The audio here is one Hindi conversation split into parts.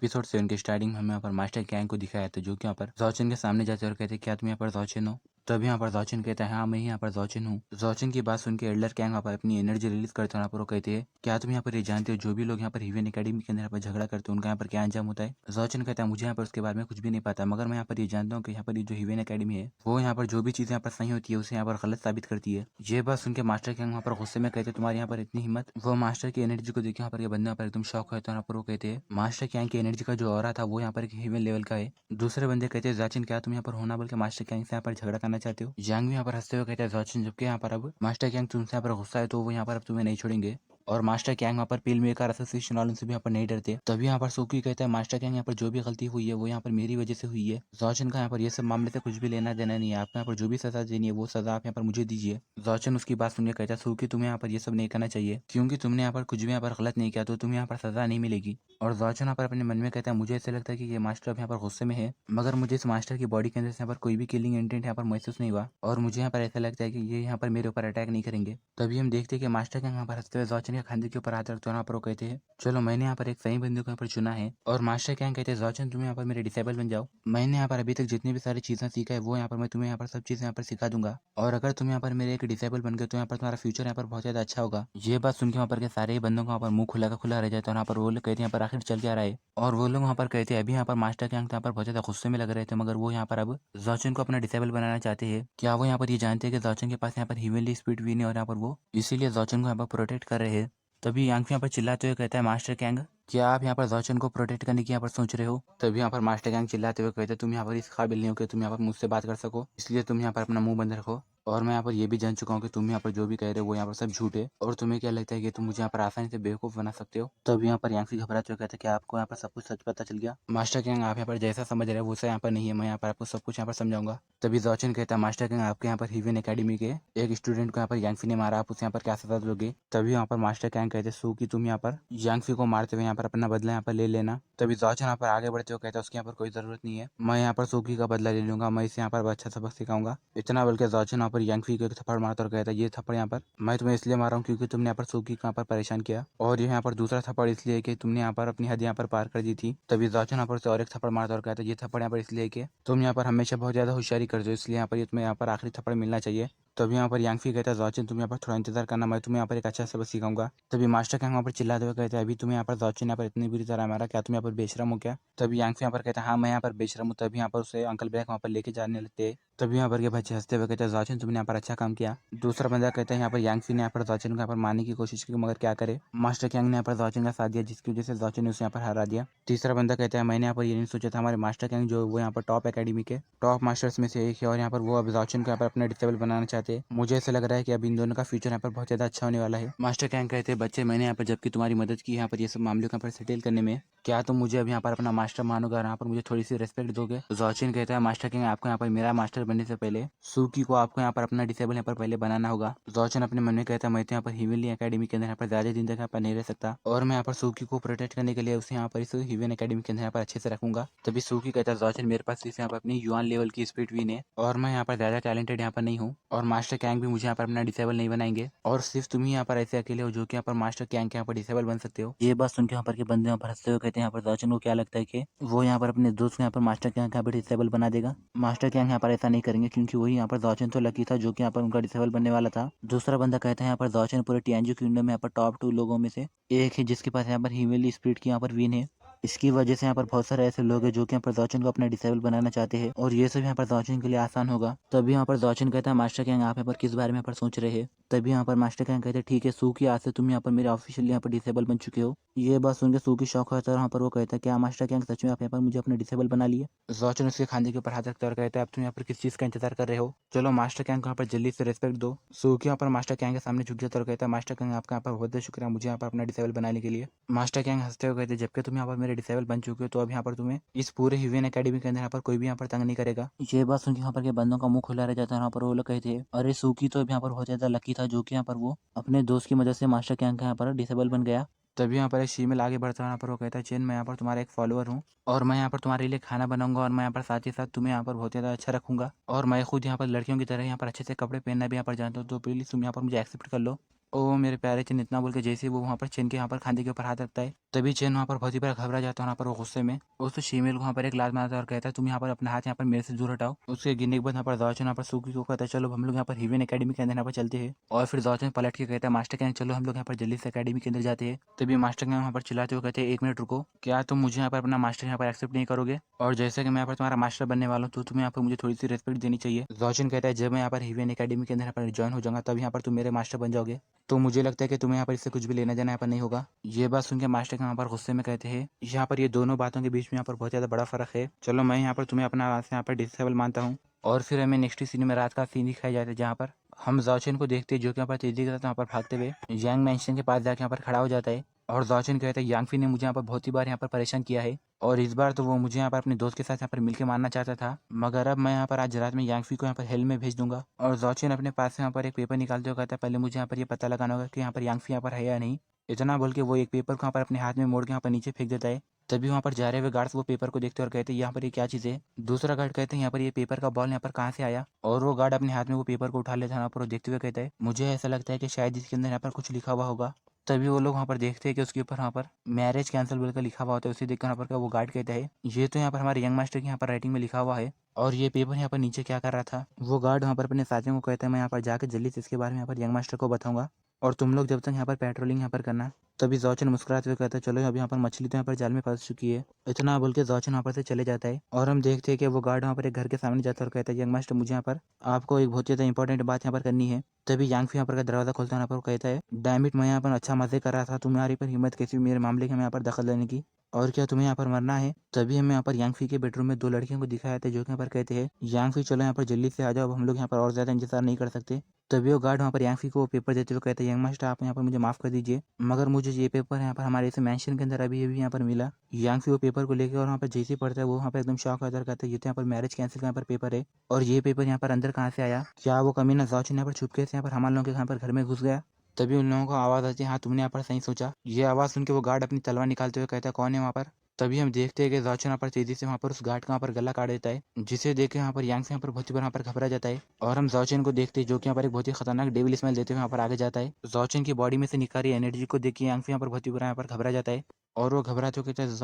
एपिसोड 7 के स्टार्टिंग में हमें यहाँ पर मास्टर गैंग को दिखाया था, जो कि यहाँ पर जॉचिन के सामने जाते और कहते क्या तुम यहाँ पर जॉचिन हो। तभी यहाँ पर जॉचिन कहता है हाँ मैं ही यहाँ पर जॉचिन हूँ। जॉचिन की बात सुन के एल्डर गैंग यहाँ पर अपनी एनर्जी रिलीज करते हैं। यहाँ पर वो कहते हैं क्या तुम यहाँ पर ये जानते हो जो भी लोग यहाँ पर हीवेन एकेडमी के अंदर यहाँ पर झगड़ा करते हैं उनका यहाँ पर क्या अंजाम होता है। जॉचिन कहता है मुझे यहाँ पर उसके बारे में कुछ भी नहीं पता, मगर मैं यहाँ पर ये जानता हूँ कि यहाँ पर ये जो हीवेन एकेडमी है वो यहाँ पर जो भी चीज़ यहाँ पर सही होती है उसे यहाँ पर गलत साबित करती है। ये बात सुन के मास्टर गैंग वहाँ पर गुस्से में कहते तुम्हारे यहाँ पर इतनी हिम्मत। वो मास्टर की एनर्जी को देखे यहाँ पर ये बंदा यहाँ पर एकदम शॉक है। तो यहाँ पर वो कहते हैं मास्टर गैंग की एनर्जी का जो ऑरा था वो यहाँ पर एक हीवेन लेवल का है। दूसरे बंदे कहते हैं जाचिन क्या तुम यहाँ पर होना बल्कि मास्टर गैंग से यहाँ पर झगड़ा करना चाहते हो। जैंग भी यहाँ पर हंसते हुए कहते हैं जाचिन जबकि यहाँ पर अब मास्टर गैंग तुमसे यहाँ पर गुस्सा है तो वो यहाँ पर अब तुम्हें नहीं छोड़ेंगे। और मास्टर गैंग वहाँ पर पील मेकर एसोसिएशन वालों से भी यहाँ पर नहीं डरते। तभी यहाँ पर सूकी कहता है मास्टर गैंग यहाँ पर जो भी गलती हुई है वो यहाँ पर मेरी वजह से हुई है। जॉचन का यहाँ पर ये सब मामले से कुछ भी लेना देना नहीं है, आपको यहाँ पर जो भी सजा देनी है वो सजा आप यहाँ पर मुझे दीजिए। जॉचन उसकी बात सुनकर कहता है सूकी तुम्हें यहाँ पर ये सब नहीं करना चाहिए क्योंकि तुमने यहाँ पर कुछ भी यहाँ पर गलत नहीं किया तो तुम्हें यहाँ पर सजा नहीं मिलेगी। और जॉचन यहाँ पर अपने मन में कहता है मुझे ऐसा लगता है कि ये मास्टर अब यहाँ पर गुस्से में है, मगर मुझे इस मास्टर की बॉडी के अंदर से यहाँ पर कोई भी किलिंग इंटेंट यहाँ पर महसूस नहीं हुआ और मुझे यहाँ पर ऐसा लगता है कि ये यहाँ पर मेरे ऊपर अटैक नहीं करेंगे। तभी हम देखते हैं कि मास्टर गैंग यहाँ पर हंसते हुए जॉचन के खांदे के ऊपर हाथ रखते हैं। यहाँ पर वो कहते हैं चलो मैंने यहाँ पर एक सही बंदे को यहाँ पर चुना है। और मास्टर गैंग कहते हैं जॉचन तुम यहाँ पर मेरे डिसेबल बन जाओ, मैंने यहाँ पर अभी तक जितनी भी सारी चीजें सीखा है वो यहाँ पर मैं तुम्हें यहाँ पर सब चीजें यहाँ पर सिखा दूंगा और अगर तुम यहाँ पर मेरे एक डिसेबल बन गए तो यहाँ पर तुम्हारा फ्यूचर यहाँ पर बहुत ज्यादा अच्छा होगा। ये बात सुन के वहाँ पर के सारे ही बंदों को वहाँ पर मुंह खुला का खुला रह जाता है। यहाँ पर वो लोग कहते हैं यहाँ पर आखिर चल क्या रहा है। और वो लोग वहाँ पर कहते हैं अभी यहाँ पर मास्टर गैंग यहाँ पर बहुत ज्यादा गुस्से में लग रहे थे, मगर वो यहाँ पर अब जॉचन को अपना डिसेबल बनाना चाहते हैं। क्या वो यहाँ पर ये जानते हैं कि जॉचन के पास यहाँ पर हीवेनली स्पीड भी नहीं और यहाँ पर वो इसीलिए जॉचन को यहाँ पर प्रोटेक्ट कर रहे हैं। तभी यांग यहाँ पर चिल्लाते हुए कहता है मास्टर गैंग क्या आप यहाँ पर जॉचन को प्रोटेक्ट करने की यहाँ पर सोच रहे हो। तभी यहाँ पर मास्टर गैंग चिल्लाते हुए कहते तुम यहाँ पर इस काबिल नहीं हो कि तुम यहाँ पर मुझसे बात कर सको, इसलिए तुम यहाँ पर अपना मुंह बंद रखो। और मैं यहाँ पर ये भी जान चुका हूँ कि तुम यहाँ पर जो भी कह रहे हो वो यहाँ पर सब झूठ है और तुम्हें क्या लगता है कि तुम मुझे यहाँ पर आसानी से बेवकूफ़ बना सकते हो। तब यहाँ पर यांग घबराते हुए कहते हैं कि आपको यहाँ पर सब कुछ सच पता चल गया। मास्टर गैंग आप यहाँ पर जैसा समझ रहे हो वैसा यहाँ पर नहीं है, मैं यहाँ पर आपको सब कुछ यहाँ पर समझाऊंगा। तभी जॉचन कहता है मास्टर गैंग आपके यहाँ पर हीवेन एकेडमी के एक स्टूडेंट को यहाँ पर यांगफी ने मारा, आप उसे यहाँ पर क्या सजा दोगे। तभी यहाँ पर मास्टर गैंग कहते सू कि तुम यहाँ पर यांगफी को मारते हुए यहाँ पर अपना बदला यहाँ पर ले लेना। तभी जॉचन यहाँ पर आगे बढ़ते हुए कहता है उसकी यहाँ पर कोई जरूरत नहीं है, मैं यहाँ पर सूकी का बदला ले लूंगा, मैं इसे यहाँ पर अच्छा सबक सिखाऊंगा। इतना बल्कि जॉचन यहाँ पर यांगफी को एक थप्पड़ मारता और कहता है ये थप्पड़ यहाँ पर मैं तुम्हें इसलिए मारा हूँ क्योंकि तुमने यहाँ पर सूकी को यहाँ पर परेशान किया, और ये यहाँ पर दूसरा थप्पड़ इसलिए कि तुमने यहाँ पर अपनी हद यहाँ पर पार कर दी थी। तभी जॉचन यहाँ पर उसे और एक थप्पड़ मारता और कहता है ये थप्पड़ यहाँ पर इसलिए कि तुम यहाँ पर हमेशा बहुत ज्यादा होशियारी करते हो, इसलिए यहाँ पर ये तुम्हें यहाँ पर आखिरी थप्पड़ मिलना चाहिए। तभी यहाँ पर यांगफी कहता है जॉचन तुम यहाँ पर थोड़ा इंतजार करना, मैं तुम्हें यहाँ पर एक अच्छा सबक सिखाऊंगा। तभी मास्टर गैंग वहाँ पर चिल्लाते हुए कहते हैं अभी तुम्हें यहाँ पर जॉचन यहाँ पर इतनी बुरी तरह मारा, क्या तुम यहाँ पर बेशरम हो क्या। तभी यांगफी यहाँ पर कहता है हाँ मैं यहाँ पर बेशरम हूँ। तभी यहाँ पर उसे अंकल ब्लैक वहाँ पर लेके जाने लगते हैं। तभी यहाँ पर के बच्चे हंसते हुए कहते हैं जॉचन तुमने यहाँ पर अच्छा काम किया। दूसरा बंदा कहता है यहाँ पर यांगफी ने यहाँ पर जॉचन को यहाँ पर मारने की कोशिश की, मगर क्या करे मास्टर गैंग ने यहाँ पर जॉचन का साथ दिया जिसकी वजह से जॉचन ने उसे यहाँ पर हरा दिया। तीसरा बंदा कहता है मैंने यहाँ पर ये नहीं सोचा था हमारे मास्टर गैंग जो वो यहाँ पर टॉप एकेडमी के टॉप मास्टर्स में से एक है और यहाँ पर वो अब जॉचन को यहाँ पर अपना डिसेबल बनाना चाहते हैं। मुझे ऐसा लग रहा है कि अब इन दोनों का फ्यूचर यहाँ पर बहुत ज्यादा अच्छा होने वाला है। मास्टर गैंग कहते हैं बच्चे मैंने यहाँ पर जबकि तुम्हारी मदद की यहाँ पर ये सब मामलों को यहाँ पर सेटल करने में, क्या तुम मुझे अब यहाँ पर अपना मास्टर मानोगे और यहाँ पर मुझे थोड़ी सी रेस्पेक्ट दोगे। जॉचिन कहता है मास्टर गैंग आपको यहाँ पर मेरा मास्टर बनने से पहले सूकी को आपको यहाँ पर अपना डिसेबल यहाँ पर पहले बनाना होगा। जॉचिन अपने मन में कहता है मैं तो यहाँ पर हीवेनली एकेडमी के अंदर यहाँ पर ज्यादा दिन तक यहाँ पर नहीं रह सकता और मैं यहाँ पर सूकी को प्रोटेक्ट करने के लिए उसे यहाँ पर इस हीवेन एकेडमी के अंदर यहाँ पर अच्छे से रखूंगा। तभी सूकी कहता है जॉचिन मेरे पास सिर्फ यहाँ पर अपनी युआन लेवल की स्पीड विन है और मैं यहाँ पर ज्यादा टैलेंटेड यहाँ पर नहीं हूँ और मास्टर गैंग भी मुझे यहाँ पर अपना डिसेबल नहीं बनाएंगे और सिर्फ तुम ही यहाँ पर ऐसे अकेले हो जो कि यहाँ पर मास्टर गैंग के यहाँ पर डिसेबल बन सकते हो। ये बात सुन के यहाँ पर के बंदे यहाँ पर हंसते हुए कहते हैं यहाँ पर जॉचिन को क्या लगता है कि वो यहाँ पर अपने दोस्त को यहाँ पर मास्टर गैंग यहाँ पर डिसेबल बना देगा। मास्टर गैंग यहाँ पर ऐसा नहीं करेंगे क्योंकि वही यहाँ पर जॉचिन तो लकी था जो कि यहाँ पर उनका डिसेबल बनने वाला था। दूसरा बंदा कहता है यहाँ पर जॉचिन पूरे टीएनजी किंगडम में यहाँ पर टॉप 2 लोगों में से एक है जिसके पास यहाँ पर हीवेनली स्पीड की यहाँ पर विन है। इसकी वजह से यहाँ पर बहुत सारे ऐसे लोग हैं जो कि यहाँ पर जॉचिन को अपना डिसेबल बनाना चाहते हैं और ये सब यहाँ पर जॉचिन के लिए आसान होगा। तभी यहाँ पर जॉचिन कहता है मास्टर गैंग आप यहाँ पर किस बारे में यहाँ पर सोच रहे हैं। तभी यहाँ पर मास्टर गैंग कहते हैं ठीक है सूकी आज से तुम यहाँ पर मेरे ऑफिशियली यहाँ पर डिसेबल बन चुके हो। ये बात सुन के सूकी शौक होता है और यहाँ पर वो कहता है क्या मास्टर गैंग सच में आप यहाँ पर मुझे अपना डिसेबल बना लिए। जॉचिन उसके खाने के ऊपर हाथ रखता है और कहता है अब तुम यहाँ पर किस चीज का इंतजार कर रहे हो, चलो मास्टर गैंग को यहाँ पर जल्दी से रिस्पेक्ट दो। सूकी यहाँ पर मास्टर गैंग के सामने झुक जाता है और कहता है मास्टर गैंग आपका यहाँ पर बहुत बहुत शुक्रिया मुझे यहाँ पर अपना डिसेबल बनाने के लिए। मास्टर गैंग हंसते हुए कहते हैं जबकि तुम यहाँ पर मेरे डिसेबल बन चुके हो तो अब यहाँ पर तुम्हें इस पूरे हीवेन एकेडमी के अंदर यहाँ पर कोई भी यहाँ पर तंग नहीं करेगा। ये बात सुन के यहाँ पर के बंदों का मुंह खुला रह जाता है। यहाँ पर वो लोग कहते हैं अरे सूकी तो यहाँ पर बहुत ज्यादा लकी था जो कि यहाँ पर वो अपने दोस्त की मदद से मास्टर गैंग का यहाँ पर डिसेबल बन गया। तभी यहाँ पर एक शीमेल आगे बढ़ता है। यहाँ पर वो कहता है चेन मैं यहाँ पर तुम्हारा एक फॉलोअर हूँ और मैं यहाँ पर तुम्हारे लिए खाना बनाऊंगा और मैं यहाँ पर साथ ही साथ तुम्हें यहाँ पर बहुत ज़्यादा अच्छा रखूंगा और मैं खुद यहाँ पर लड़कियों की तरह यहाँ पर अच्छे से कपड़े पहनना भी यहाँ पर जानता हूँ, तो प्लीज़ तुम यहाँ पर मुझे एक्सेप्ट कर लो। ओ मेरे प्यारे चेन, इतना बोल के जैसे ही वो वहाँ पर चेन के यहाँ पर खांधे के ऊपर हाथ रखता है, तभी चेन वहाँ पर बहुत ही बार घबरा जाता है। वहाँ पर वो गुस्से में उस शीमेल को वहाँ पर एक लात मारता है और कहता है तुम यहाँ पर अपना हाथ यहाँ पर मेरे से दूर हटाओ। उसके गिरने के बाद यहाँ पर दावचन यहाँ पर सूकी को कहता है चलो हम लोग यहाँ पर हिवेन अकेडमी के अंदर यहाँ पर चलते हैं। और फिर दावचन पलट के कहता है मास्टर कहने चलो हम लोग यहाँ पर जल्दी से अकेडमी के अंदर जाते हैं। तभी मास्टर के वहाँ पर चिल्लाते हुए कहते हैं 1 मिनट रुको, क्या तुम मुझे यहाँ पर अपना मास्टर यहाँ पर एक्सेप्ट नहीं करोगे? और जैसे कि मैं यहाँ पर तुम्हारा मास्टर बनने वाला हूँ तो तुम्हें यहाँ पर मुझे थोड़ी सी रिस्पेक्ट देनी चाहिए। दावचन कहता है जब मैं यहाँ पर हिवेन अकेडमी के अंदर यहाँ पर ज्वाइन हो जाऊंगा तब यहाँ पर तुम मेरे मास्टर बन जाओगे। तो मुझे लगता है कि तुम्हें यहाँ पर इससे कुछ भी लेना देना यहाँ पर नहीं होगा। ये बात सुन के मास्टर यहाँ पर गुस्से में कहते हैं यहाँ पर ये दोनों बातों के बीच में यहाँ पर बहुत ज़्यादा बड़ा फर्क है। चलो मैं यहाँ पर तुम्हें अपना यहाँ पर डिसेबल मानता हूँ। और फिर हमें नेक्स्ट सीन में रात का सीन दिखाया जाता है जहाँ पर हम जाओचेन को देखते हैं जो कि यहाँ पर तेजी के साथ यहाँ पर भागते हुए यांग मैंशन के पास जाके यहाँ पर खड़ा हो जाता है। और जाओचेन कहता है यांगफी ने मुझे यहाँ पर बहुत ही बार यहाँ पर परेशान किया है और इस बार तो वो मुझे यहाँ पर अपने दोस्त के साथ यहाँ पर मिलकर मारना चाहता था, मगर अब मैं यहाँ पर आज रात में यांगफी को यहाँ पर हेल में भेज दूंगा। और जाओचेन अपने पास से यहाँ पर एक पेपर निकालते हुए कहता है पहले मुझे यहाँ पर ये पता लगाना होगा कि यहाँ पर यांगफी यहाँ पर है या नहीं। इतना बोल के वो एक पेपर को यहाँ पर अपने हाथ में मोड़ के यहाँ पर नीचे फेंक देता है। तभी वहाँ पर जा रहे हुए गार्ड्स वो पेपर को देखते और कहते हैं यहाँ पर ये क्या चीज़ है। दूसरा गार्ड कहते हैं यहाँ पर ये पेपर का बॉल यहाँ पर कहाँ से आया। और वो गार्ड अपने हाथ में वो पेपर को उठा लेता है यहाँ पर देखते हुए कहता है मुझे ऐसा लगता है कि शायद इसके अंदर यहाँ पर कुछ लिखा हुआ होगा। तभी वो लोग वहाँ पर देखते हैं कि उसके ऊपर वहाँ पर मैरिज कैंसिल बोलकर लिखा हुआ होता है। उसे देखकर यहाँ पर वो गार्ड कहता है ये तो यहाँ पर हमारे यंग मास्टर की यहाँ पर राइटिंग में लिखा हुआ है और ये पेपर यहाँ पर नीचे क्या कर रहा था। वो गार्ड वहाँ पर अपने साथियों को कहता है मैं यहाँ पर जाकर जल्दी से इसके बारे में यहाँ पर यंग मास्टर को बताऊंगा और तुम लोग जब तक यहाँ पर पेट्रोलिंग यहाँ पर करना। तभी जाओचन मुस्कुराते हुए कहता है चलो अब यहाँ पर मछली तो यहाँ पर जाल में फंस चुकी है। इतना बोल के जाओचन वहाँ पर से चले जाता है और हम देखते हैं कि वो गार्ड वहाँ पर एक घर के सामने जाता है और कहता है यंग मास्टर मुझे यहाँ पर आपको एक बहुत ज़्यादा इंपॉर्टेंट बात यहाँ पर करनी है। तभी यांगफी यहाँ पर का दरवाजा खोलता है यहाँ पर कहता है डैम इट, मैं यहाँ पर अच्छा मजे कर रहा था, तुम्हारी पर हिम्मत कैसी हुई मेरे मामले में यहाँ पर दखल देने की, और क्या तुम्हें यहाँ पर मरना है। तभी हमें यहाँ पर यांगफी के बेडरूम में 2 लड़कियों को दिखाया था जो कि यहाँ पर कहते हैं यांगफी चलो यहाँ पर जल्दी से आ जाओ, अब हम लोग यहाँ पर और ज्यादा इंतजार नहीं कर सकते। तभी वो गार्ड वहाँ पर यांगफी को पेपर देते हुए कहते हैं यंग मास्टर आप यहाँ पर मुझे माफ कर दीजिए, मगर मुझे ये पेपर यहाँ पर हमारे इस मैंशन के अंदर अभी अभी यहाँ पर मिला। यांगफी वो पेपर को लेकर और वहाँ पर जैसे ही पढ़ता है वो वहाँ पर एकदम शॉक होकर कहता है ये तो यहाँ पर मैरिज कैंसिल का यहाँ पर पेपर है और ये पेपर यहाँ पर अंदर कहाँ से आया, क्या वो कमीना जाओचन यहाँ पर छुपके से यहाँ पर हमारे लोगों के यहाँ पर घर में घुस गया। तभी उन लोगों को आवाज़ आती है हाँ तुमने यहाँ पर सही सोचा। ये आवाज़ सुन के वो गार्ड अपनी तलवार निकालते हुए कहता है कौन है वहाँ पर। तभी हम देखते हैं कि जाओचन यहाँ पर तेजी से वहाँ पर उस गार्ड का यहाँ पर गला काट देता है, जिसे देख के यहाँ पर यांग से यहाँ पर बहुत ही बार यहाँ पर घबरा जाता है। और हम जाओचन को देखते हैं जो कि यहाँ पर एक बहुत ही खतरनाक डेविल स्मेल देते हुए यहाँ पर आगे जाता है। जाओचन की बॉडी में से निकल रही एनर्जी को देख के यांग से यहाँ पर बहुत ही बार यहाँ पर घबरा जाता है और वो घबरा तो कहता है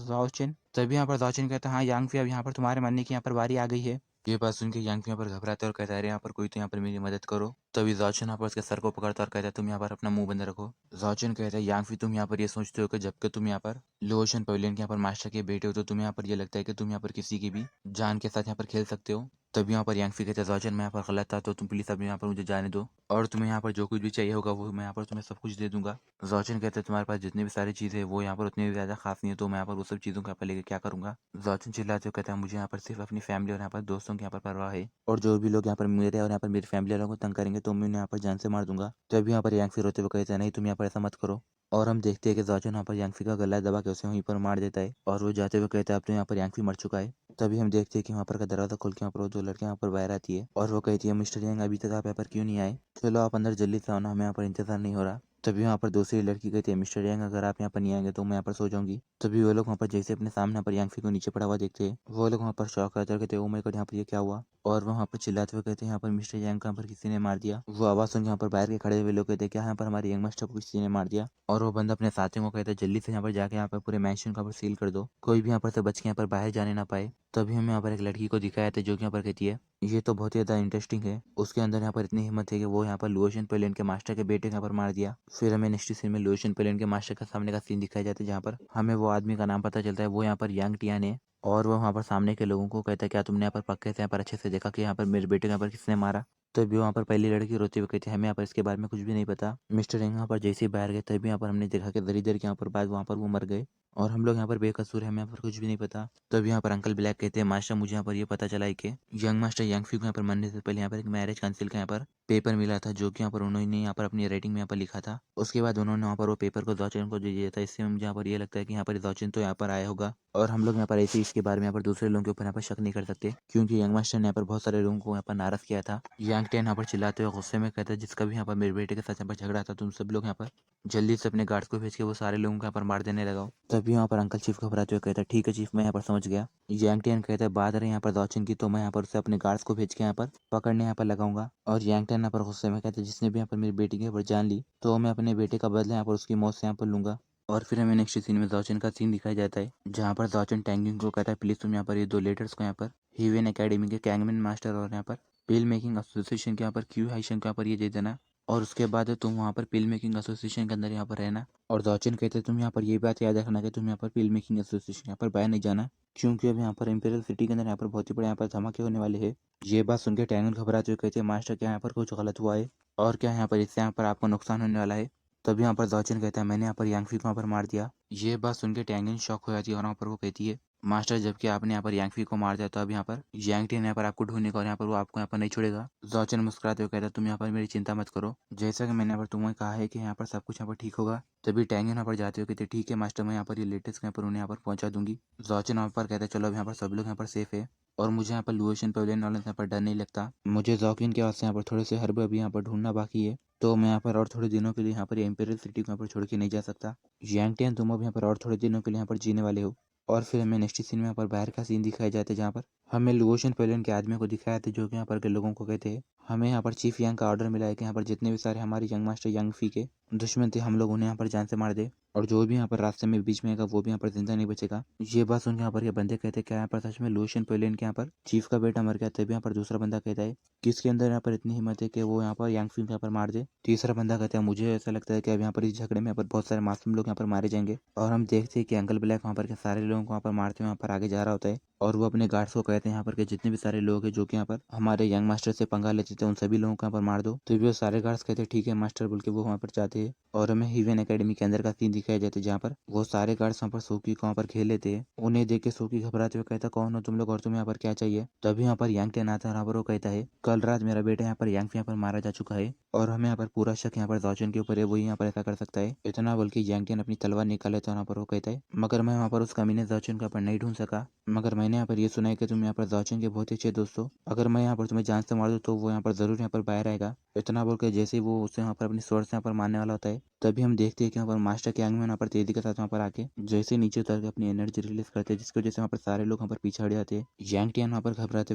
जाओचन। तभी यहाँ पर जाओचन कहता है हाँ यांग अब यहाँ पर तुम्हारे मरने की यहाँ पर बारी आ गई है। ये बात सुन के यांग यहाँ पर घबराता है और कहता है अरे यहाँ पर कोई तो यहाँ पर मेरी मदद करो। तभी जाओचन यहाँ पर उसके सर को पकड़ता है और कहता है तुम यहाँ पर अपना मुंह बंद रखो। जाओचन कहता है यांगफी तुम यहाँ पर ये सोचते हो कि जबकि तुम यहाँ पर लो ओशन पवेलियन के यहाँ पर मास्टर के बेटे हो तो तुम्हें यहाँ पर ये लगता है कि तुम यहाँ पर किसी की भी जान के साथ यहाँ पर खेल सकते हो। तभी यहाँ पर यांगफी कहता है जाओचन मैं यहाँ पर गलत था तो तुम प्लीज अब यहाँ पर मुझे जाने दो और तुम्हें यहाँ पर जो कुछ भी चाहिए होगा वो मैं यहाँ पर तुम्हें सब कुछ दे दूंगा। जाओचन कहता है तुम्हारे पास जितनी भी सारी चीज़ें वो यहाँ पर उतनी भी ज़्यादा खास नहीं है तो मैं यहाँ पर वो सब चीज़ों को यहाँ पर लेकर क्या करूँगा। जाओचन चिल्लाते हुए कहता है मुझे यहाँ पर सिर्फ अपनी फैमिली और यहाँ पर दोस्तों की यहाँ पर परवाह है और जो भी लोग यहाँ पर मेरे और यहाँ पर मेरी फैमिली वालों को तंग करेंगे तो मैं उन्हें यहाँ पर जान से मार दूंगा। तभी यहाँ पर यांगफी रोते हुए कहता है नहीं तुम यहाँ पर ऐसा मत करो। और हम देखते हैं कि जाओचन यहाँ पर यांगफी का गला दबा के उसे वहीं पर मार देता है और वो जाते हुए कहता है अब तो यहाँ पर यांगफी मर चुका है। तभी हम देखते हैं कि वहाँ पर का दरवाजा खोल के यहाँ पर वो 2 लड़कियाँ यहाँ पर बाहर आती है और वो कहती है मिस्टर यांग अभी तक आप यहाँ पर क्यों नहीं आए, चलो आप अंदर जल्दी से आओ ना, हमें यहाँ पर इंतजार नहीं हो रहा। तभी वहाँ पर दूसरी लड़की कहती है मिस्टर यांग अगर आप यहाँ पर नहीं आएंगे तो मैं यहाँ पर सो जाऊंगी। तभी वो लोग वहाँ पर जैसे अपने सामने यहाँ पर यांगफी को नीचे पड़ा हुआ देखते हैं वो लोग वहाँ पर शौक रहते हैं कहते हैं ओ माय गॉड यहाँ पर ये क्या हुआ। और वहाँ पर चिल्लाते हुए कहते हैं यहाँ पर मिस्टर यांग को यहाँ पर किसी ने मार दिया। वो आवाज़ सुन के यहाँ पर बाहर के खड़े हुए लोग कहते हैं क्या यहाँ पर हमारे यंग मास्टर को किसी ने मार दिया। और वो बंदा अपने साथियों को कहता है जल्दी से यहाँ पर जाके यहाँ पर पूरे मैंशन को यहाँ पर सील कर दो, कोई भी यहाँ पर से बच के यहाँ पर बाहर जाने ना पाए। तभी हमें यहाँ पर एक लड़की को दिखाया था जो कि यहाँ पर कहती है ये तो बहुत ही ज़्यादा इंटरेस्टिंग है, उसके अंदर यहाँ पर इतनी हिम्मत है कि वो यहाँ पर लुओशन पेलियन के मास्टर के बेटे को यहाँ पर मार दिया। फिर हमें नेक्स्ट सीन में लुओशन पेलियन के मास्टर के सामने का सीन दिखाया जाता है जहाँ पर हमें वो आदमी का नाम पता चलता है वो यहाँ पर यांग टियान है। और वो वहाँ पर सामने के लोगों को कहता है क्या तुमने यहाँ पर पक्के से यहाँ पर अच्छे से देखा कि यहाँ पर मेरे बेटे को यहाँ पर किसने मारा। तभी वहाँ पर पहली लड़की रोते हुए कहती है हमें यहाँ पर इसके बारे में कुछ भी नहीं पता। मिस्टर यांग यहाँ पर जैसे ही बाहर गए तभी यहाँ पर हमने देखा कि दरी दर के यहाँ पर बाद वहाँ पर वो मर गए और हम लोग यहाँ पर बेकसूर है, हमें यहाँ पर कुछ भी नहीं पता। तब यहाँ पर अंकल ब्लैक कहते हैं मास्टर मुझे यहाँ पर ये पता चला है कि यंग मास्टर यांगफी को यहाँ पर मरने से पहले यहाँ पर एक मैरिज काउंसिल का यहाँ पर पेपर मिला था जो कि यहाँ पर उन्होंने यहाँ पर अपनी राइटिंग में यहाँ पर लिखा था। उसके बाद उन्होंने वहाँ पर वो पेपर को जाओचन को दे दिया था। इससे मुझे यहाँ पर ये लगता है कि यहाँ पर जाओचन तो यहाँ पर आया होगा और हम लोग यहाँ पर ऐसे इसके बारे में यहाँ पर दूसरे लोगों के ऊपर यहाँ पर शक नहीं कर सकते क्योंकि यंग मास्टर ने यहाँ पर बहुत सारे लोगों को यहाँ पर नाराज किया था। यांग टेन यहाँ पर चिल्लाते हुए गुस्से में कहता है जिसका भी यहाँ पर मेरे बेटे के साथ यहाँ पर झगड़ा था तुम सब लोग यहाँ पर जल्दी से अपने गार्ड्स को भेज के वो सारे लोगों को यहाँ पर मार देने लगाओ। तभी तभी यहाँ पर अंकल चीफ घबराते हुए कहता है ठीक है चीफ, मैं यहाँ पर समझ गया। यांग टियन कहता है बात रही यहाँ पर दौचिन की, तो मैं यहाँ पर उसे अपने गार्ड्स को भेज के यहाँ पर पकड़ने यहाँ पर लगाऊंगा। और यांग टियन यहाँ पर गुस्से में कहता है जिसने भी यहाँ पर मेरी बेटी के ऊपर जान ली, तो मैं अपने बेटे का बदला यहाँ पर उसकी मौत से यहाँ पर लूंगा। और फिर हमें नेक्स्ट सीन में दौचिन का सीन दिखाया जाता है, जहाँ पर दौचिन टैंगिंग को कहता है प्लीज तुम यहाँ पर ये 2 लेटर्स को यहाँ पर हीवेन एकेडमी के कैंगमैन मास्टर और यहाँ पर पिल मेकिंग एसोसिएशन के यहाँ पर क्यू हाइशन के यहाँ पर ये दे देना। और उसके बाद तुम वहाँ पर पिल मेकिंग एसोसिएशन के अंदर यहाँ पर रहना। और दौचिन कहते तुम यहाँ पर ये बात याद रखना कि तुम यहाँ पर पिल मेकिंग एसोसिएशन यहाँ पर बाहर नहीं जाना, क्योंकि अब यहाँ पर इंपीरियल सिटी के अंदर यहाँ पर बहुत ही बड़े यहाँ पर धमाके होने वाले हैं। ये बात सुन के टैंगन घबराते हुए कहते हैं मास्टर क्या यहाँ पर कुछ गलत हुआ है, और क्या यहाँ पर इससे यहाँ पर आपको नुकसान होने वाला है। तभी यहाँ पर दौचिन कहता है मैंने यहाँ पर यांगफी को यहाँ पर मार दिया। ये बात सुन के टैंगन शॉक हो जाती है और यहाँ पर वो कहती है मास्टर जबकि आपने यहाँ पर यांगफी को मार दिया, तो अब यहाँ पर यांगटियन यहाँ पर आपको ढूंढेगा और यहाँ पर वो आपको यहाँ पर नहीं छोड़ेगा। दौचिन मुस्कुराते हुए कहता है तुम यहाँ पर मेरी चिंता मत करो, जैसा कि मैंने यहाँ पर तुम्हें कहा है कि यहाँ पर सब कुछ यहाँ पर ठीक होगा। तभी टैंग यहाँ पर जाते हुए कहते ठीक है मास्टर, मैं यहाँ पर ये लेटेस्ट यहाँ पर उन्हें यहाँ पर पहुंचा दूंगी। दौचिन यहाँ पर कहता है चलो अब यहाँ पर सब लोग यहाँ पर सेफ है और मुझे यहाँ पर लुओशन पेविलियन वाले यहाँ पर डर नहीं लगता। मुझे जॉकिन के वास्ते यहाँ पर थोड़े से हर्ब अभी यहाँ पर ढूंढना बाकी है, तो मैं यहाँ पर और थोड़े दिनों के लिए यहाँ पर इंपीरियल सिटी को यहाँ पर छोड़ के नहीं जा सकता। यांगटियन तुम अब यहाँ पर और थोड़े दिनों के लिए यहाँ पर जीने वाले हो। और फिर हमें नेक्स्ट सीन में यहाँ पर बाहर का सीन दिखाया जाता है, जहाँ पर हमें लुओशन पेविलियन के आदमी को दिखाया था जो कि यहाँ पर के लोगों को कहते हैं हमें यहाँ पर चीफ यांग का ऑर्डर मिला है कि यहाँ पर जितने भी सारे हमारे यंग मास्टर यांग फी के दुश्मन थे हम लोग उन्हें यहाँ पर जान से मार दे, और जो भी यहाँ पर रास्ते में बीच में आएगा वो भी यहाँ पर जिंदा नहीं बचेगा। ये बात सुन के यहाँ पर ये बंदे कहते हैं क्या यहाँ पर सच में लुओशन पेविलियन के यहाँ पर चीफ का बेटा मर गया। तभी यहाँ पर दूसरा बंदा कहता है किसके अंदर यहाँ पर इतनी हिम्मत है कि वो यहाँ पर यांग फी को यहाँ पर मार दे। तीसरा बंदा कहता है मुझे ऐसा लगता है कि अब यहाँ पर इस झगड़े में यहाँ पर बहुत सारे मासूम लोग यहाँ पर मारे जाएंगे। और हम देखते हैं कि अंकल ब्लैक वहाँ पर के सारे लोगों को वहाँ पर मारते हुए यहाँ पर आगे जा रहा होता है, और वो अपने गार्ड्स को कहते हैं यहाँ पर के जितने भी सारे लोग हैं जो कि यहाँ पर हमारे यंग मास्टर से पंगा लेते थे उन सभी लोगों को यहाँ पर मार दो। तो भी वो सारे गार्ड्स कहते हैं ठीक है मास्टर बोल के वो वहाँ पर जाते हैं। और हमें हीवेन एकेडमी के अंदर का सीन दिखाया जाता है, जहाँ पर वो सारे गार्ड्स वहाँ पर सोकी को वहाँ पर खेल लेते हैं। उन्हें देख के सोकी घबराते हुए कहता कौन हो तुम लोग और तुम्हें यहाँ पर क्या चाहिए। तभी यहाँ पर यांगटियन आता है, यहाँ पर वो कहता है कल रात मेरा बेटा यहाँ पर यांगफी यहाँ पर मारा जा चुका है और हमें यहाँ पर पूरा शक यहाँ पर दौचिन के ऊपर है, वही यहाँ पर ऐसा कर सकता है। इतना बोल के यांगटियन अपनी तलवार निकाले तो यहाँ पर वो कहता है मगर मैं वहाँ पर उस कमीने दौचिन को यहाँ पर नहीं ढूंढ सका, मगर मैंने यहाँ पर ये सुना है कि तुम यहाँ पर दौचिन के बहुत ही अच्छे दोस्त हो, अगर मैं यहाँ पर तुम्हें जान से मार दूँ तो वो यहाँ पर जरूर यहाँ पर बाहर आएगा। इतना बोल के जैसे ही वो उसे यहाँ पर अपनी स्वord से यहाँ पर मारने वाला होता है, तभी हम देखते हैं कि यहाँ पर मास्टर के आंग में यहाँ पर तेजी के साथ वहाँ पर आके जैसे नीचे उतर के अपनी एनर्जी रिलीज करते हैं, जिसकी वजह से वहाँ पर सारे लोग यहाँ पर पीछे हट जाते हैं। यांगटियन वहाँ पर घबराते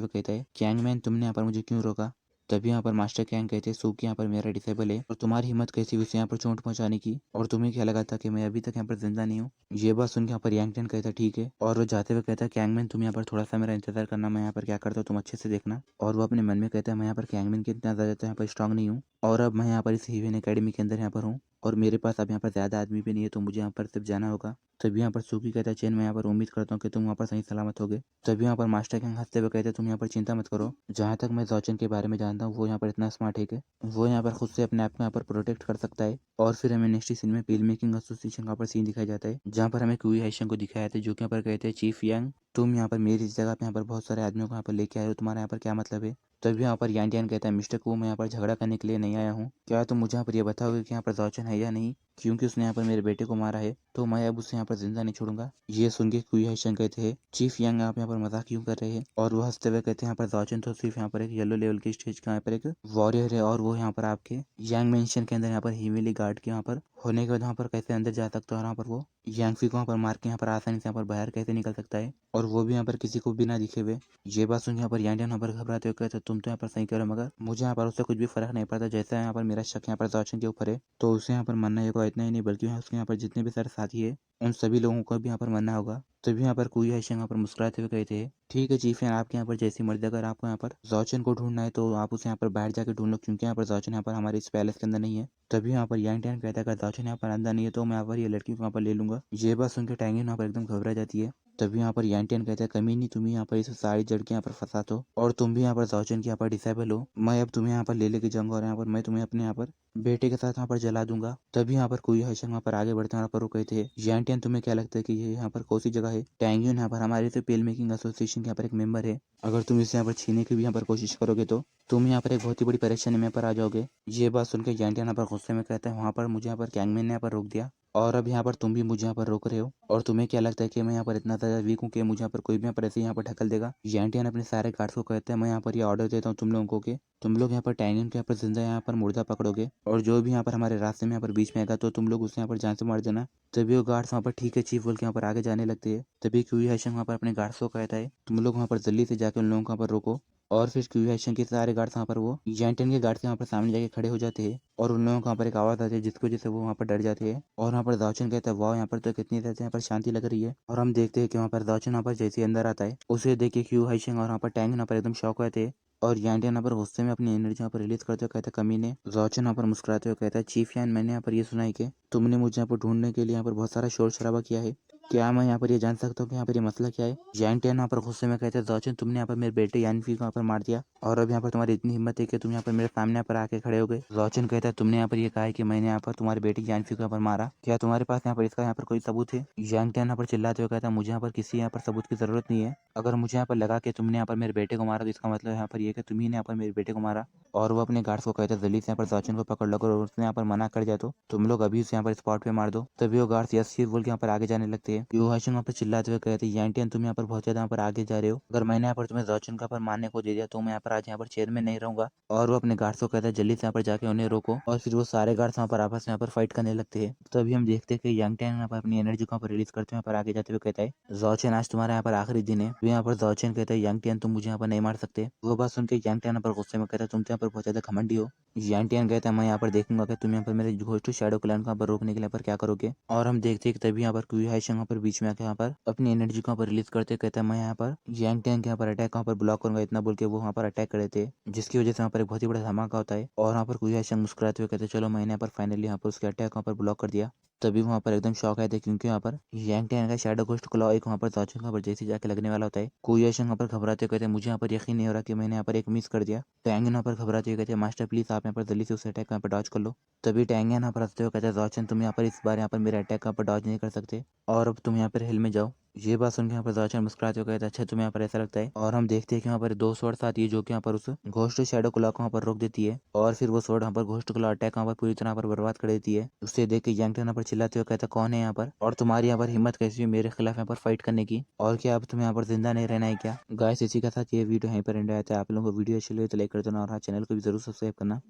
हुए कहता है कैंगमैन तुमने यहाँ पर मुझे क्यों रोका। तभी यहाँ पर मास्टर कैंग कहते हैं सूकी यहाँ पर मेरा डिसेबल है और तुम्हारी हिम्मत कैसी हुई उसे यहाँ पर चोट पहुंचाने की, और तुम्हें क्या लगा था कि मैं अभी तक यहाँ पर जिंदा नहीं हूँ। ये बात सुन के यहाँ पर यांगटियन कहता है ठीक है, और वो जाते हुए कहता है कैंगमैन तुम यहाँ पर थोड़ा सा मेरा इंतजार करना, मैं यहाँ पर क्या करता हूँ तुम अच्छे से देखना। और वो अपने मन में कहता है मैं यहाँ पर कैंगमैन के इतना ज़्यादा तो यहाँ पर स्ट्रांग नहीं हूँ, और अब मैं यहाँ पर इस हीवेन एकेडमी के अंदर यहाँ पर हूँ और मेरे पास अब यहाँ पर ज़्यादा आदमी भी नहीं है, तो मुझे यहाँ पर सिर्फ जाना होगा। तभी यहाँ पर सूकी कहता है चेन मैं यहाँ पर उम्मीद करता हूँ कि तुम वहाँ पर सही सलामत होगे। तभी यहाँ पर मास्टर कैंग हंसते हुए कहते हैं तुम यहाँ पर चिंता मत करो, जहाँ तक मैं दौचिन के बारे में जानता हूँ वो यहाँ पर इतना स्मार्ट है कि वो यहाँ पर खुद से अपने आप को यहाँ पर प्रोटेक्ट कर सकता है। और फिर हमें नेक्स्ट सीन में पिल मेकिंग एसोसिएशन का पर सीन दिखाया जाता है, जहाँ पर हमें क्यूई हाइशन को दिखाया जाता है जो कि यहाँ पर कहते हैं चीफ यांग तुम यहाँ पर मेरी जगह पे यहाँ पर बहुत सारे आदमियों को यहाँ पर लेके आए हो, तुम्हारा यहाँ पर क्या मतलब है। तभी यहाँ पर यांटियन कहता है मिस्टर को मैं यहाँ पर झगड़ा करने के लिए नहीं आया हूँ, क्या तुम मुझे यहाँ पर ये बताओगे कि यहाँ पर दौचिन है या नहीं, क्योंकि उसने यहाँ पर मेरे बेटे को मारा है तो मैं अब उसे यहाँ पर जिंदा नहीं छोड़ूंगा। ये सुन के क्यूई हाइशन कहते हैं चीफ यांग आप यहाँ पर मजाक क्यों कर रहे हैं, और वो हंसते हुए कहते हैं यहाँ पर दौचिन तो सिर्फ यहाँ पर एक येलो लेवल की स्टेज का यहाँ पर एक वॉरियर है, और वो यहाँ पर आपके यांग मेंशन के अंदर यहाँ पर हीवेली गार्ड के यहाँ पर होने के बाद वहाँ पर कैसे अंदर जा सकता है, और यहाँ पर वो यांगफी को यहाँ पर मार के यहाँ पर आसानी से यहाँ पर बाहर कैसे निकल सकता है, और वो भी यहाँ पर किसी को बिना दिखे हुए। ये बात सुन यहाँ पर यांडियन यहाँ पर घबराते हुए कहते तुम तो यहाँ पर सही करो, मगर मुझे यहाँ पर उससे कुछ भी फर्क नहीं पड़ता। जैसा यहाँ पर मेरा शक यहाँ पर दौचिन के ऊपर है तो उसे यहाँ पर मरना होगा, इतना ही नहीं बल्कि उसके यहाँ पर जितने भी सारे साथी है उन सभी लोगों को भी यहाँ पर मरना होगा। तभी यहाँ पर क्यूई हाइशन यहाँ पर मुस्कुराते हुए कहते हैं ठीक है चीफ यार आपके यहाँ पर जैसी मर्जी, अगर आपको यहाँ पर दौचिन को ढूंढना है तो आप उसे यहाँ पर बाहर जाकर ढूंढ लो, क्योंकि यहाँ पर दौचिन यहाँ पर हमारे इस पैलेस के अंदर नहीं है। तभी यहाँ पर यांटियन कहता है अगर दौचिन यहाँ पर अंदर नहीं है तो मैं यहाँ पर ये लड़की को यहाँ पर ले लूंगा। ये बात सुनकर टैंगिन यहाँ पर एकदम घबरा जाती है। तभी यहाँ पर यांटियन कहता है कमीनी तुम यहाँ पर इस सारी जड़ के यहाँ पर फंसा दो, और तुम भी यहाँ पर दौचिन के यहाँ पर डिसेबल हो, मैं अब तुम्हें यहाँ पर ले लेके जाऊंगा और यहाँ पर मैं तुम्हें अपने यहाँ पर बेटे के साथ यहाँ पर जला दूंगा। तभी यहाँ पर क्यूई हाइशन वहाँ पर आगे बढ़ते हैं, यहाँ पर वो कहते हैं यांटियन तुम्हें क्या लगता है कि ये यहाँ पर कौन सी जगह है। टैंगियन यहाँ पर हमारे से पेल मेकिंग एसोसिएशन के यहाँ पर एक मेंबर है, अगर तुम इसे यहाँ पर छीने की भी यहाँ पर कोशिश करोगे तो तुम यहाँ पर एक बहुत ही बड़ी परेशानी में पर आ जाओगे। ये बात सुनकर जेंट यहाँ पर गुस्से में कहता है, वहाँ पर मुझे यहाँ पर कैंगमैन ने यहाँ पर रोक दिया और अब यहाँ पर तुम भी मुझे यहाँ पर रोक रहे हो, और तुम्हें क्या लगता है कि मैं यहाँ पर इतना ज़्यादा वीक हूँ कि मुझे यहाँ पर कोई भी यहाँ पर ऐसे यहाँ पर ढकल देगा। जेंटियान अपने सारे गार्ड्स को कहते हैं, मैं यहाँ पर ये ऑर्डर देता हूँ तुम लोगों को कि तुम लोग यहाँ पर टैंगन के यहाँ पर जिंदा यहाँ पर मुर्दा पकड़ोगे, और जो भी यहाँ पर हमारे रास्ते में यहाँ पर बीच में आएगा तो तुम लोग उसे यहाँ पर जान से मार देना। तभी वो गार्ड्स वहाँ पर ठीक है चीफ बोल के यहाँ पर आगे जाने लगते हैं। तभी क्यूई हैशन वहाँ पर अपने गार्ड्स को कहता है, तुम लोग वहाँ पर जल्दी से जाकर उन लोगों को यहाँ पर रोको। और फिर क्यूई हैशन के सारे गार्ड्स वहाँ पर वो जेंटन के गार्ड्स यहाँ पर सामने जाके खड़े हो जाते हैं, और उन लोगों को वहाँ पर एक आवाज़ आती है जिसकी वजह से वो वहाँ पर डर जाते हैं। और वहाँ पर दाउचन कहता है, वाह यहाँ पर तो कितनी ज़्यादा यहाँ पर शांति लग रही है। और हम देखते हैं कि वहाँ पर दाउचन वहाँ पर जैसे ही अंदर आता है उसे देख के क्यू हाइशिंग और वहाँ पर टैंग यहाँ पर एकदम शॉक हो जाते हैं। और यांड यहाँ पर गुस्से में अपनी एनर्जी यहाँ पर रिलीज करते हुए कहता है, कमीने। दाउचन यहाँ पर मुस्कुराते हुए कहता है, चीफ यान मैंने यहाँ पर ये सुना है कि तुमने मुझे यहाँ पर ढूंढने के लिए यहाँ पर बहुत सारा शोर शराबा किया है, क्या मैं यहाँ पर ये जान सकता हूँ कि यहाँ पर ये मसला क्या है। जैंटियन यहाँ पर गुस्से में कहते हैं, दाउचन तुमने यहाँ पर मेरे बेटे यानफी को यहाँ पर मार दिया, और अब यहाँ पर तुम्हारी इतनी हिम्मत है कि तुम यहाँ पर मेरे सामने यहाँ पर आके खड़े हो गए। दाउचन कहता है, तुमने यहाँ पर ये कहा है कि मैंने यहाँ पर तुम्हारे बेटे यानफी को यहाँ पर मारा, क्या तुम्हारे पास यहाँ पर इसका यहाँ पर कोई सबूत है। जैंटियन यहाँ पर चिल्लाते हुए कहता है, मुझे यहाँ पर किसी यहाँ पर सबूत की जरूरत नहीं है। अगर मुझे यहाँ पर लगा कि तुमने यहाँ पर मेरे बेटे को मारा तो इसका मतलब यहाँ पर ये कि तुम्ही ने यहाँ पर मेरे बेटे को मारा। और वो अपने गार्ड्स को कहते हैं, जल्दी से यहाँ पर दाउचन को पकड़ लो, और उसने यहाँ पर मना कर दिया तो तुम लोग अभी उसे यहाँ पर स्पॉट पे मार दो। तभी वो गार्ड्स यस चीफ बोल के यहाँ पर आगे जाने लगते हैं। यू हाशिम वहाँ पर चिल्लाते हुए कहते हैं, यान्टियन तुम यहाँ पर बहुत ज्यादा यहाँ पर आगे जा रहे हो, अगर मैंने यहाँ पर तुम्हें दाउचन का पर मारने को दे दिया तो मैं यहाँ पर आज यहाँ पर चेयर में नहीं रहूंगा। और वो अपने गार्ड्स को कहता है, जल्दी से यहाँ पर जाके उन्हें रोको। और फिर वो सारे गार्ड्स वहाँ पर आपस में यहाँ पर फाइट करने लगते हैं। तभी हम देखते हैं कि यांगटियन यहाँ पर अपनी एनर्जी को यहाँ पर रिलीज करते हुए यहाँ पर आगे जाते हुए कहता है, दाउचन आज तुम्हारा यहाँ पर आखिरी दिन है। तो यहाँ पर दाउचन कहता है, यांगटियन तुम मुझे यहाँ पर नहीं मार सकते। वो बात सुन के यांगटियन यहाँ पर गुस्से में कहता है, तुम तो यहाँ पर बहुत ज्यादा घमंडी हो। यांगटियन कहता है, मैं यहाँ पर देखूंगा कि तुम यहाँ पर मेरे घोस्ट शैडो क्लैन को यहाँ पर रोकने के लिए पर क्या करोगे। और हम देखते हैं कि तभी यहाँ पर क्यू हाइशिंग यहाँ पर बीच में आके यहाँ पर अपनी एनर्जी को यहाँ पर रिलीज करते कहता है, मैं यहाँ पर यांगटियन के यहाँ पर अटैक वहाँ पर ब्लॉक करूंगा, इतना बोल के वो वहाँ पर अटैक कर देते हैं, जिसकी वजह से वहाँ पर एक बहुत ही बड़ा धमाका होता है। और वहाँ पर क्यू हाइशिंग मुस्कुराते हुए कहते हैं, चलो मैंने यहाँ पर फाइनली यहाँ पर उसके अटैक वहाँ पर ब्लॉक कर दिया। तभी वहाँ पर एकदम शॉक आए थे क्योंकि यहाँ पर यांगटियन का शैडो घोस्ट क्लॉ एक वहाँ पर दाउचन का पर जैसे जाके लगने वाला होता है। कुयाशिंग वहाँ पर घबराते हुए कहते हैं, मुझे यहाँ पर यकीन नहीं हो रहा कि मैंने यहाँ पर एक मिस कर दिया। टैंगन यहाँ पर घबराते हुए कहते हैं, मास्टर प्लीज आप यहाँ पर जल्दी से उस अटैक यहाँ पर डॉज कर लो। तभी टैंगन यहाँ पर हंसते हुए कहते हैं, दाउचन तुम यहाँ पर इस बार यहाँ पर मेरे अटैक यहाँ पर डॉज नहीं कर सकते, और अब तुम यहाँ पर हिल में जाओ। ये बात सुन के यहाँ पर दाउचन मुस्कुराते हुए कहता है, अच्छा तुम्हें यहाँ पर ऐसा लगता है। और हम देखते हैं कि यहाँ पर दो स्वॉर्ड्स आती है जो कि यहाँ पर उस घोस्ट शैडो क्लॉ को वहाँ पर रोक देती है, और फिर वो स्वॉर्ड यहाँ पर घोस्ट क्लॉ अटैक यहाँ पर पूरी तरह पर बर्बाद कर देती है। उससे देख के यांगटियन यहाँ पर चिल्लाते हुए कहता है, कौन है यहाँ पर, और तुम्हारी यहाँ पर हिम्मत कैसी हुई मेरे खिलाफ यहाँ पर फाइट करने की, और क्या अब तुम्हें यहाँ पर जिंदा नहीं रहना है क्या। गाइस इसी के साथ ये वीडियो यहीं पर एंड आया था। आप लोगों को वीडियो अच्छी लगी तो लाइक कर देना, और हाँ चैनल को भी जरूर सब्सक्राइब करना।